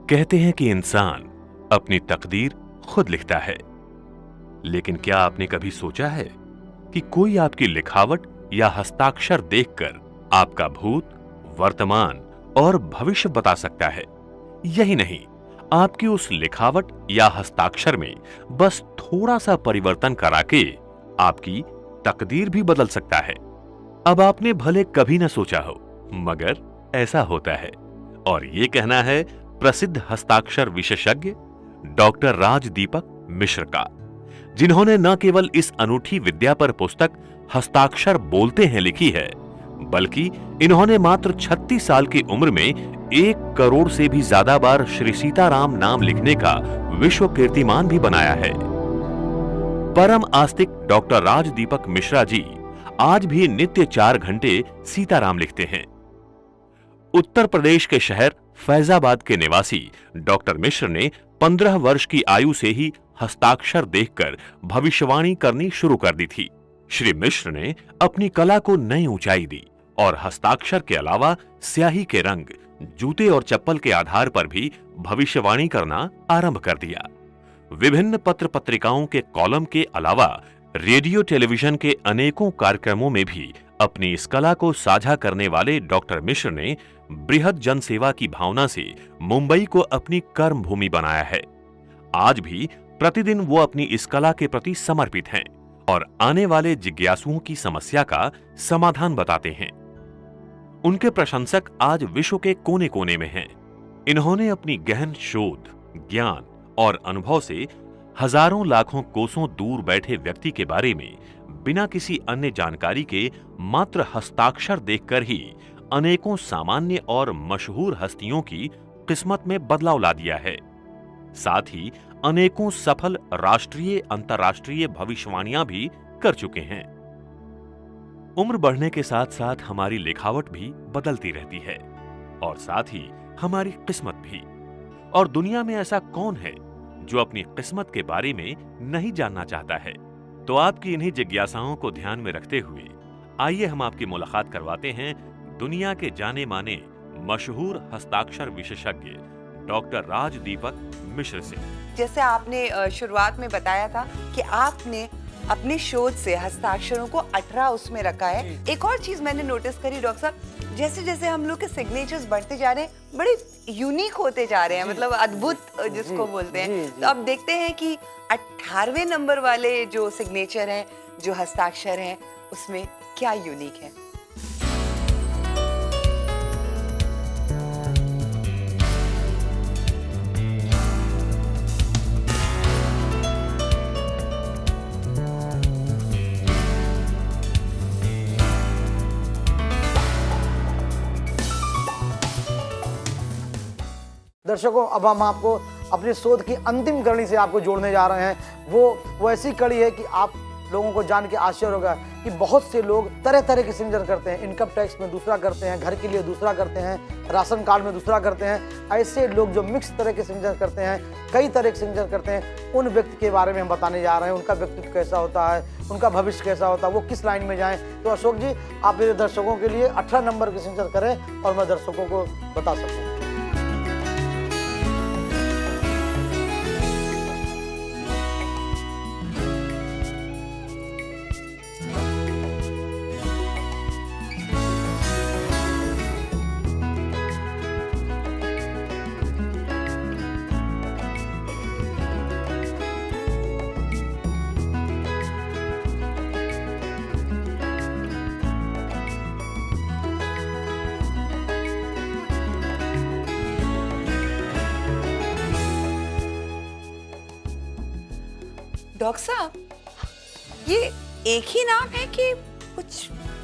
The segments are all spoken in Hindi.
कहते हैं कि इंसान अपनी तकदीर खुद लिखता है, लेकिन क्या आपने कभी सोचा है कि कोई आपकी लिखावट या हस्ताक्षर देखकर आपका भूत, वर्तमान और भविष्य बता सकता है? यही नहीं, आपकी उस लिखावट या हस्ताक्षर में बस थोड़ा सा परिवर्तन करा के आपकी तकदीर भी बदल सकता है। अब आपने भले कभी न सोचा हो, मगर ऐसा होता है। और ये कहना है प्रसिद्ध हस्ताक्षर विशेषज्ञ डॉक्टर राजदीपक मिश्र का, जिन्होंने न केवल इस अनूठी विद्या पर पुस्तक हस्ताक्षर बोलते हैं लिखी है, बल्कि इन्होंने मात्र 36 साल की उम्र में 1 करोड़ से भी ज्यादा बार श्री सीताराम नाम लिखने का विश्व कीर्तिमान भी बनाया है। परम आस्तिक डॉक्टर राजदीपक मिश्रा जी आज भी नित्य 4 घंटे सीताराम लिखते हैं। उत्तर प्रदेश के शहर फैजाबाद के निवासी डॉक्टर मिश्र ने 15 वर्ष की आयु से ही हस्ताक्षर देखकर भविष्यवाणी करनी शुरू कर दी थी। श्री मिश्र ने अपनी कला को नई ऊंचाई दी और हस्ताक्षर के अलावा स्याही के रंग, जूते और चप्पल के आधार पर भी भविष्यवाणी करना आरंभ कर दिया। विभिन्न पत्र पत्रिकाओं के कॉलम के अलावा रेडियो टेलीविजन के अनेकों कार्यक्रमों में भी अपनी इस कला को साझा करने वाले डॉक्टर मिश्र ने बृहद जनसेवा की भावना से मुंबई को अपनी कर्म भूमि बनाया है। आज भी प्रतिदिन वो अपनी इस कला के प्रति समर्पित हैं और आने वाले जिज्ञासुओं की समस्या का समाधान बताते हैं। उनके प्रशंसक आज विश्व के कोने कोने में हैं। इन्होंने अपनी गहन शोध, ज्ञान और अनुभव से हजारों लाखों कोसों दूर बैठे व्यक्ति के बारे में बिना किसी अन्य जानकारी के मात्र हस्ताक्षर देखकर ही अनेकों सामान्य और मशहूर हस्तियों की किस्मत में बदलाव ला दिया है। साथ ही अनेकों सफल राष्ट्रीय, अंतर्राष्ट्रीय भविष्यवाणियां भी कर चुके हैं। उम्र बढ़ने के साथ साथ हमारी लिखावट भी बदलती रहती है और साथ ही हमारी किस्मत भी। और दुनिया में ऐसा कौन है जो अपनी किस्मत के बारे में नहीं जानना चाहता है? तो आपकी इन्हीं जिज्ञासाओं को ध्यान में रखते हुए आइए हम आपकी मुलाकात करवाते हैं दुनिया के जाने माने मशहूर हस्ताक्षर विशेषज्ञ डॉक्टर राजदीपक मिश्र से। जैसे आपने शुरुआत में बताया था कि आपने अपने शोध से हस्ताक्षरों को 18 उसमें रखा है। एक और चीज मैंने नोटिस करी डॉक्टर साहब, जैसे जैसे हम लोग के सिग्नेचर्स बढ़ते जा रहे हैं, बड़े यूनिक होते जा रहे हैं, मतलब अद्भुत जिसको बोलते हैं। तो अब देखते हैं कि 18वें नंबर वाले जो सिग्नेचर हैं, जो हस्ताक्षर हैं, उसमें क्या यूनिक है। दर्शकों, अब हम आपको अपने शोध की अंतिम कड़ी से आपको जोड़ने जा रहे हैं। वो ऐसी कड़ी है कि आप लोगों को जान के आश्चर्य होगा कि बहुत से लोग तरह तरह के सिग्नेचर करते हैं। इनकम टैक्स में दूसरा करते हैं, घर के लिए दूसरा करते हैं, राशन कार्ड में दूसरा करते हैं। ऐसे लोग जो मिक्स तरह के सिग्नेचर करते हैं, कई तरह के सिग्नेचर करते हैं, उन व्यक्ति के बारे में हम बताने जा रहे हैं। उनका व्यक्तित्व कैसा होता है, उनका भविष्य कैसा होता है, वो किस लाइन में जाएं। तो अशोक जी, आप मेरे दर्शकों के लिए 18 नंबर के सिग्नेचर करें और मैं दर्शकों को बता सकूँ। डॉक्टर साहब, ये एक ही नाम है कि कुछ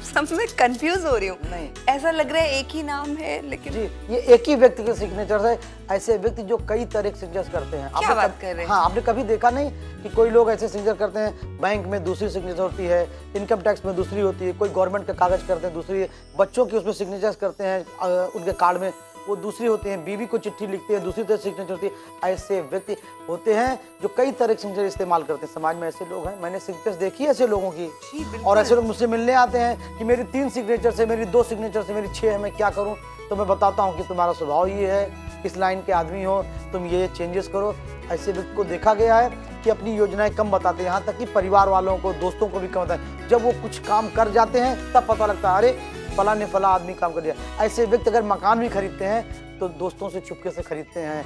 सब में कंफ्यूज हो रही हूँ? नहीं, ऐसा लग रहा है एक ही नाम है, लेकिन जी ये एक ही व्यक्ति के सिग्नेचर है। ऐसे व्यक्ति जो कई तरह के सिग्नेचर करते हैं। क्या बात कर रहे हैं? हाँ, आपने कभी देखा नहीं कि कोई लोग ऐसे सिग्नेचर करते हैं, बैंक में दूसरी सिग्नेचर होती है, इनकम टैक्स में दूसरी होती है, कोई गवर्नमेंट का कागज करते हैं दूसरी, बच्चों की उसमें सिग्नेचर करते हैं, उनके कार्ड में वो दूसरी होती हैं, बीवी को चिट्ठी लिखते हैं दूसरी तरह सिग्नेचर होती है। ऐसे व्यक्ति होते हैं जो कई तरह के सिग्नेचर इस्तेमाल करते हैं। समाज में ऐसे लोग हैं, मैंने सिग्नेचर देखी है ऐसे लोगों की, और ऐसे लोग मुझसे मिलने आते हैं कि मेरी 3 सिग्नेचर से, मेरी 2 सिग्नेचर से, मेरी 6 है, मैं क्या करूं? तो मैं बताता हूं कि तुम्हारा स्वभाव ये है, इस लाइन के आदमी हो, तुम ये चेंजेस करो। ऐसे व्यक्ति को देखा गया है कि अपनी योजनाएं कम बताते हैं, यहाँ तक कि परिवार वालों को, दोस्तों को भी कम बताते। जब वो कुछ काम कर जाते हैं तब पता लगता है अरे फला ने फला आदमी काम कर दिया। ऐसे व्यक्ति अगर मकान भी खरीदते हैं तो दोस्तों से चुपके से खरीदते हैं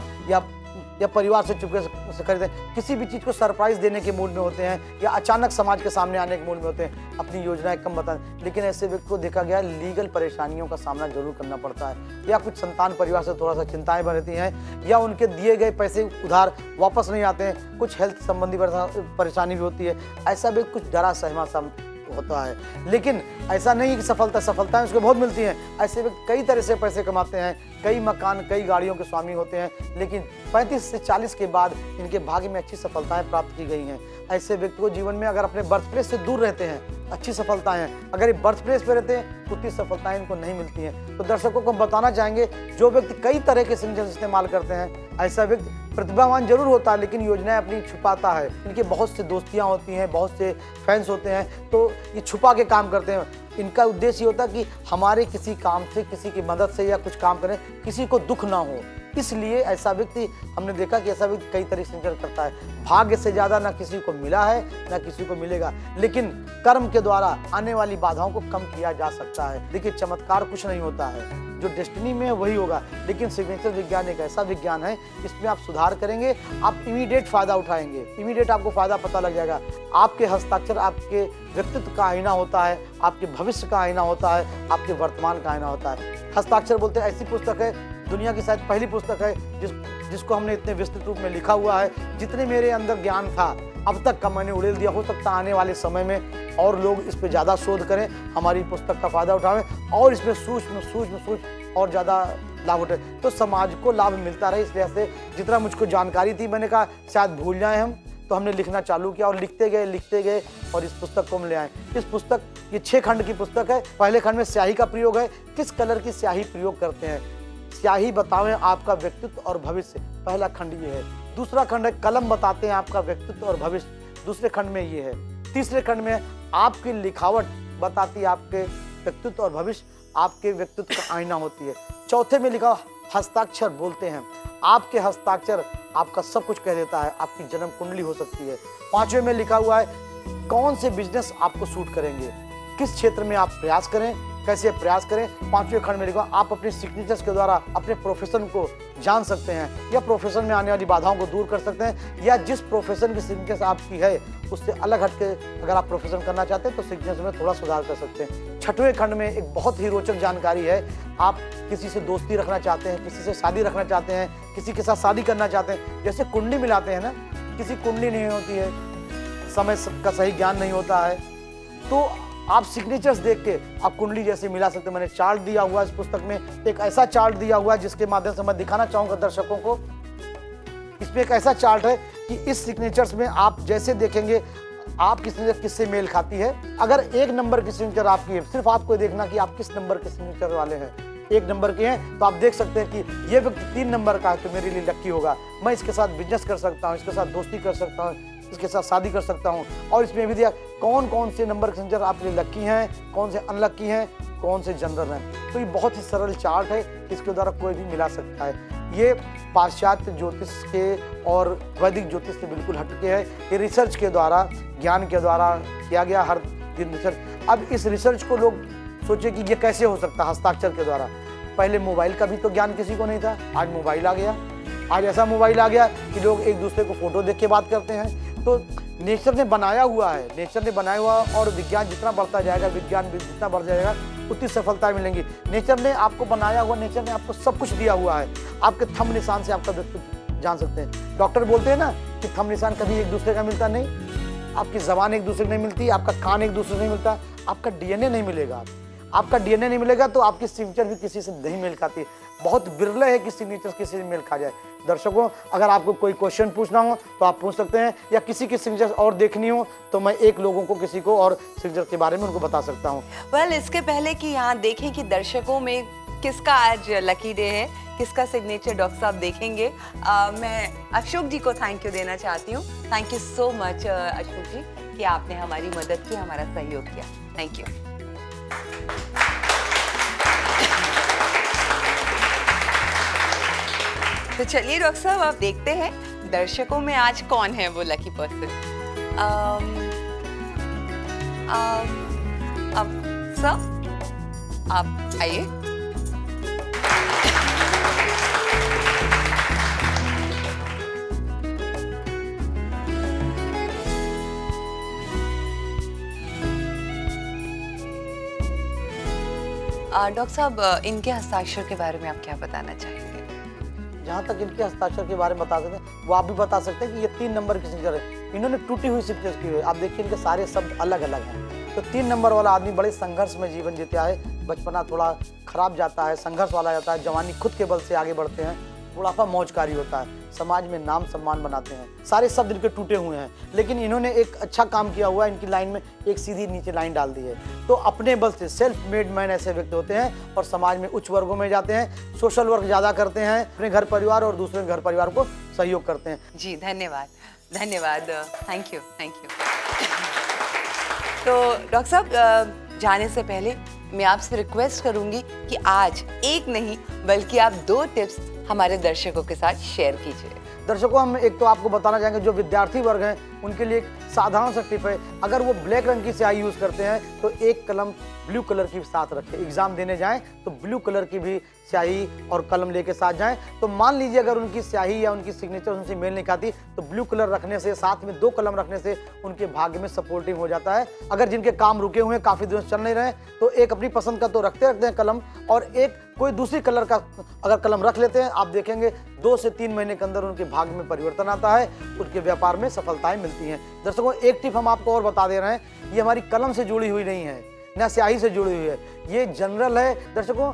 या परिवार से चुपके से खरीदते हैं। किसी भी चीज़ को सरप्राइज देने के मूड में होते हैं या अचानक समाज के सामने आने के मूड में होते हैं, अपनी योजनाएं कम बताते। लेकिन ऐसे व्यक्ति को देखा गया लीगल परेशानियों का सामना जरूर करना पड़ता है, या कुछ संतान परिवार से थोड़ा सा चिंताएं बढ़ती हैं, या उनके दिए गए पैसे उधार वापस नहीं आते हैं, कुछ हेल्थ संबंधी परेशानी भी होती है। ऐसा व्यक्ति कुछ डरा सहमा सा होता है। लेकिन ऐसा नहीं कि सफलताएं उसको बहुत मिलती हैं। ऐसे व्यक्ति कई तरह से पैसे कमाते हैं, कई मकान, कई गाड़ियों के स्वामी होते हैं, लेकिन 35 से 40 के बाद इनके भाग्य में अच्छी सफलताएं प्राप्त की गई हैं। ऐसे व्यक्ति को जीवन में अगर अपने बर्थ प्लेस से दूर रहते हैं अच्छी सफलताएं हैं, अगर ये बर्थ प्लेस पे रहते हैं उतनी सफलताएं इनको नहीं मिलती हैं। तो दर्शकों को हम बताना चाहेंगे, जो व्यक्ति कई तरह के सिग्नेचर्स इस्तेमाल करते हैं, ऐसा व्यक्ति प्रतिभावान जरूर होता है लेकिन योजनाएं अपनी छुपाता है। इनके बहुत से दोस्तियां होती हैं, बहुत से फैंस होते हैं, तो ये छुपा के काम करते हैं। इनका उद्देश्य ये होता है कि हमारे किसी काम से, किसी की मदद से या कुछ काम करें, किसी को दुख ना हो। इसलिए ऐसा व्यक्ति, हमने देखा कि ऐसा व्यक्ति कई तरह से करता है। भाग्य से ज्यादा ना किसी को मिला है ना किसी को मिलेगा, लेकिन कर्म के द्वारा आने वाली बाधाओं को कम किया जा सकता है। देखिए, चमत्कार कुछ नहीं होता है, जो डेस्टिनी में है वही होगा। लेकिन सिग्नेचर विज्ञान एक ऐसा विज्ञान है, इसमें आप सुधार करेंगे, आप इमीडिएट फायदा उठाएंगे, इमीडिएट आपको फायदा पता लग जाएगा। आपके हस्ताक्षर आपके व्यक्तित्व का आईना होता है, आपके भविष्य का आईना होता है, आपके वर्तमान का आईना होता है। हस्ताक्षर बोलते हैं, ऐसी पुस्तक है, दुनिया की शायद पहली पुस्तक है जिसको हमने इतने विस्तृत रूप में लिखा हुआ है। जितने मेरे अंदर ज्ञान था अब तक का मैंने उड़ेल दिया। हो सकता है आने वाले समय में और लोग इस पे ज़्यादा शोध करें, हमारी पुस्तक का फायदा उठाएं और इसमें सूक्ष्म और ज़्यादा लाभ उठाए, तो समाज को लाभ मिलता रहे। इसलिए से जितना मुझको जानकारी थी, मैंने कहा शायद भूल जाएं हम, तो हमने लिखना चालू किया और लिखते गए और इस पुस्तक को हम ले आए। इस पुस्तक, ये 6 खंड की पुस्तक है। पहले खंड में स्याही का प्रयोग है, किस कलर की स्याही प्रयोग करते हैं, स्याही बतावें आपका व्यक्तित्व और भविष्य, पहला खंड ये है। दूसरा खंड है कलम बताते हैं आपका व्यक्तित्व और भविष्य, दूसरे खंड में ये है। तीसरे खंड में आपकी लिखावट बताती है आपके व्यक्तित्व और भविष्य, आपके व्यक्तित्व का आईना होती है। चौथे में लिखा हस्ताक्षर बोलते हैं, आपके हस्ताक्षर आपका सब कुछ कह देता है, आपकी जन्म कुंडली हो सकती है। 5वें में लिखा हुआ है कौन से बिजनेस आपको सूट करेंगे, किस क्षेत्र में आप प्रयास करें, कैसे प्रयास करें। 5वें खंड में लिखा आप अपने सिग्नेचर्स के द्वारा अपने प्रोफेशन को जान सकते हैं, या प्रोफेशन में आने वाली बाधाओं को दूर कर सकते हैं, या जिस प्रोफेशन की सिग्नेचर आपकी है उससे अलग हटके अगर आप प्रोफेशन करना चाहते हैं तो सिग्नेचर में थोड़ा सुधार कर सकते हैं। 6वें खंड में एक बहुत ही रोचक जानकारी है, आप किसी से दोस्ती रखना चाहते हैं, किसी से शादी रखना चाहते हैं, किसी के साथ शादी करना चाहते हैं, जैसे कुंडली मिलाते हैं ना, किसी कुंडली नहीं होती है, समय का सही ज्ञान नहीं होता है, तो आप सिग्नेचर्स देख के आप कुंडली जैसे मिला सकते हैं। मैंने चार्ट दिया हुआ इस पुस्तक में, एक ऐसा चार्ट दिया हुआ है जिसके माध्यम से मैं दिखाना चाहूंगा दर्शकों को। इसमें एक ऐसा चार्ट है कि इस सिग्नेचर्स में आप जैसे देखेंगे आपकी सिग्नेचर किससे मेल खाती है। अगर 1 नंबर की सिग्नेचर आपकी है, सिर्फ आपको देखना कि आप किस नंबर के सिग्नेचर वाले हैं। 1 नंबर के हैं तो आप देख सकते हैं कि ये व्यक्ति 3 नंबर का है तो मेरे लिए लकी होगा, मैं इसके साथ बिजनेस कर सकता हूँ, इसके साथ दोस्ती कर सकता हूँ, इसके साथ शादी कर सकता हूँ। और इसमें भी दिया कौन कौन से नंबर के सिग्नेचर आपके लिए लकी हैं, कौन से अनलकी हैं, कौन से जनरल हैं। तो ये बहुत ही सरल चार्ट है, इसके द्वारा कोई भी मिला सकता है। ये पाश्चात्य ज्योतिष के और वैदिक ज्योतिष से बिल्कुल हटके है। ये रिसर्च के द्वारा, ज्ञान के द्वारा किया गया, हर दिन रिसर्च। अब इस रिसर्च को लोग सोचे कि ये कैसे हो सकता है हस्ताक्षर के द्वारा। पहले मोबाइल का भी तो ज्ञान किसी को नहीं था, आज मोबाइल आ गया। आज ऐसा मोबाइल आ गया कि लोग एक दूसरे को फोटो देख के बात करते हैं। तो नेचर ने बनाया हुआ है, नेचर ने बनाया हुआ, और विज्ञान जितना बढ़ता जाएगा, विज्ञान जितना बढ़ जाएगा उतनी सफलता मिलेंगी। नेचर ने आपको बनाया हुआ, नेचर ने आपको सब कुछ दिया हुआ है। आपके थंब निशान से आपका व्यक्तित्व जान सकते हैं। डॉक्टर बोलते हैं ना कि थंब निशान कभी एक दूसरे का मिलता नहीं, आपकी जबान एक दूसरे को नहीं मिलती, आपका कान एक दूसरे को नहीं मिलता, आपका डीएनए नहीं मिलेगा। आपका डीएनए नहीं मिलेगा तो आपकी सिग्नेचर भी किसी से नहीं मिल खाती। बहुत विरल है कि सिग्नेचर किसी से मिल खा जाए। दर्शकों, अगर आपको कोई क्वेश्चन पूछना हो तो आप पूछ सकते हैं, या किसी की सिग्नेचर और देखनी हो तो मैं एक लोगों को, किसी को और सिग्नेचर के बारे में उनको बता सकता हूँ। वेल, इसके पहले कि यहाँ देखें कि दर्शकों में किसका आज लकी डे है, किसका सिग्नेचर डॉक्टर साहब देखेंगे, मैं अशोक जी को थैंक यू देना चाहती हूँ। Thank you so much Ashok ji कि आपने हमारी मदद की, हमारा सहयोग किया। Thank you. तो चलिए डॉक्टर साहब, आप देखते हैं दर्शकों में आज कौन है वो लकी पर्सन। सर, आप आइए। डॉक्टर साहब, इनके हस्ताक्षर के बारे में आप क्या बताना चाहेंगे? जहाँ तक इनके हस्ताक्षर के बारे में बता सकते हैं, वो आप भी बता सकते हैं कि ये 3 नंबर की सिग्नेचर है। इन्होंने टूटी हुई सिग्नेचर की है। आप देखिए इनके सारे शब्द अलग अलग हैं। तो 3 नंबर वाला आदमी बड़े संघर्ष में जीवन जीता है। बचपना थोड़ा खराब जाता है, संघर्ष वाला जाता है, जवानी खुद के बल से आगे बढ़ते हैं, बुढ़ापा मौजकारी होता है, समाज में नाम सम्मान बनाते हैं। सारे शब्द इनके टूटे हुए हैं, लेकिन इन्होंने एक अच्छा काम किया हुआ है। इनकी लाइन में एक सीधी नीचे लाइन डाल दी है। तो अपने बल से सेल्फ मेड मैन ऐसे व्यक्ति होते हैं और समाज में उच्च वर्गों में जाते हैं, सोशल वर्क ज़्यादा करते हैं, अपने घर परिवार और दूसरे घर परिवार को सहयोग करते हैं। जी धन्यवाद, धन्यवाद, थैंक यू, थैंक यू। तो डॉक्टर साहब, जाने से पहले मैं आपसे रिक्वेस्ट करूंगी कि आज एक नहीं बल्कि आप 2 टिप्स हमारे दर्शकों के साथ शेयर कीजिए। दर्शकों, हम एक तो आपको बताना चाहेंगे, जो विद्यार्थी वर्ग हैं उनके लिए एक साधारण सा टिप है। अगर वो ब्लैक रंग की स्याही यूज़ करते हैं तो एक कलम ब्लू कलर की साथ रखें। एग्जाम देने जाएं तो ब्लू कलर की भी स्याही और कलम लेके साथ जाएं। तो मान लीजिए अगर उनकी स्याही या उनकी सिग्नेचर उनसे मेल नहीं खाती तो ब्लू कलर रखने से, साथ में 2 कलम रखने से उनके भाग्य में सपोर्टिव हो जाता है। अगर जिनके काम रुके हुए हैं, काफ़ी दिनों से चल नहीं रहे, तो एक अपनी पसंद का तो रखते हैं कलम, और एक कोई दूसरी कलर का अगर कलम रख लेते हैं, आप देखेंगे 2 से 3 महीने के अंदर उनके भाग्य में परिवर्तन आता है, उनके व्यापार में सफलताएं मिलती हैं। दर्शकों, एक टिप हम आपको और बता दे रहे हैं, ये हमारी कलम से जुड़ी हुई नहीं है, न स्याही से जुड़ी हुई है, ये जनरल है। दर्शकों,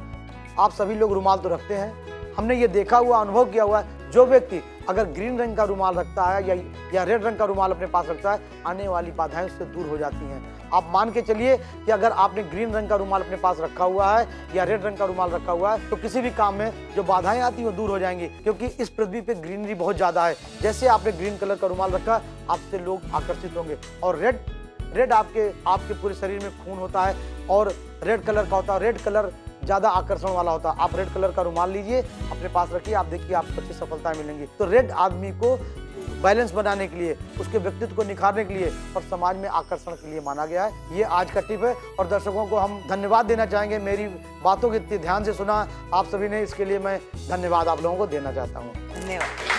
आप सभी लोग रुमाल तो रखते हैं, हमने ये देखा हुआ, अनुभव किया हुआ है, जो व्यक्ति अगर ग्रीन रंग का रुमाल रखता है या रेड रंग का रुमाल अपने पास रखता है, आने वाली बाधाएं उससे दूर हो जाती हैं। आप मान के चलिए कि अगर आपने ग्रीन रंग का रुमाल अपने पास रखा हुआ है या रेड रंग का रुमाल रखा हुआ है, तो किसी भी काम में जो बाधाएं आती हैं वो दूर हो जाएंगी, क्योंकि इस पृथ्वी पे ग्रीनरी बहुत ज़्यादा है। जैसे आपने ग्रीन कलर का रुमाल रखा, आपसे लोग आकर्षित होंगे। और रेड आपके पूरे शरीर में खून होता है और रेड कलर का होता है। रेड कलर ज़्यादा आकर्षण वाला होता है। आप रेड कलर का रुमाल लीजिए, अपने पास रखिए, आप देखिए आपको अच्छी सफलताएं मिलेंगी। तो रेड आदमी को बैलेंस बनाने के लिए, उसके व्यक्तित्व को निखारने के लिए और समाज में आकर्षण के लिए माना गया है। ये आज का टिप है और दर्शकों को हम धन्यवाद देना चाहेंगे। मेरी बातों को इतनी ध्यान से सुना आप सभी ने, इसके लिए मैं धन्यवाद आप लोगों को देना चाहता हूँ। धन्यवाद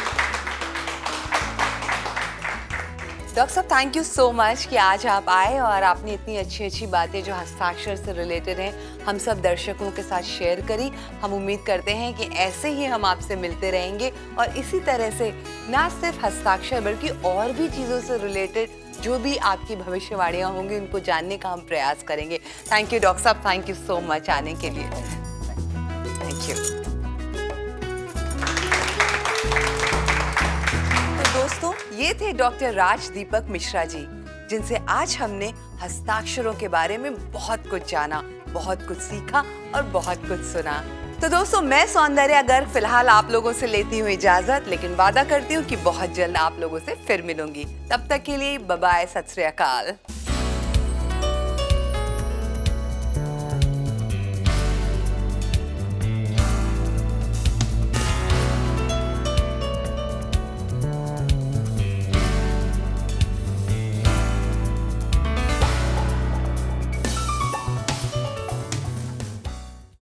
डॉक्टर साहब, थैंक यू सो मच कि आज आप आए और आपने इतनी अच्छी अच्छी बातें जो हस्ताक्षर से रिलेटेड हैं हम सब दर्शकों के साथ शेयर करी। हम उम्मीद करते हैं कि ऐसे ही हम आपसे मिलते रहेंगे और इसी तरह से ना सिर्फ हस्ताक्षर बल्कि और भी चीज़ों से रिलेटेड जो भी आपकी भविष्यवाणियाँ होंगी उनको जानने का हम प्रयास करेंगे। थैंक यू डॉक्टर साहब, थैंक यू सो मच आने के लिए। Thank you. दोस्तों, ये थे डॉक्टर राज दीपक मिश्रा जी, जिनसे आज हमने हस्ताक्षरों के बारे में बहुत कुछ जाना, बहुत कुछ सीखा और बहुत कुछ सुना। तो दोस्तों, मैं सौंदर्या गर्ग फिलहाल आप लोगों से लेती हूँ इजाजत, लेकिन वादा करती हूँ कि बहुत जल्द आप लोगों से फिर मिलूंगी। तब तक के लिए बाय बाय, सत श्री अकाल।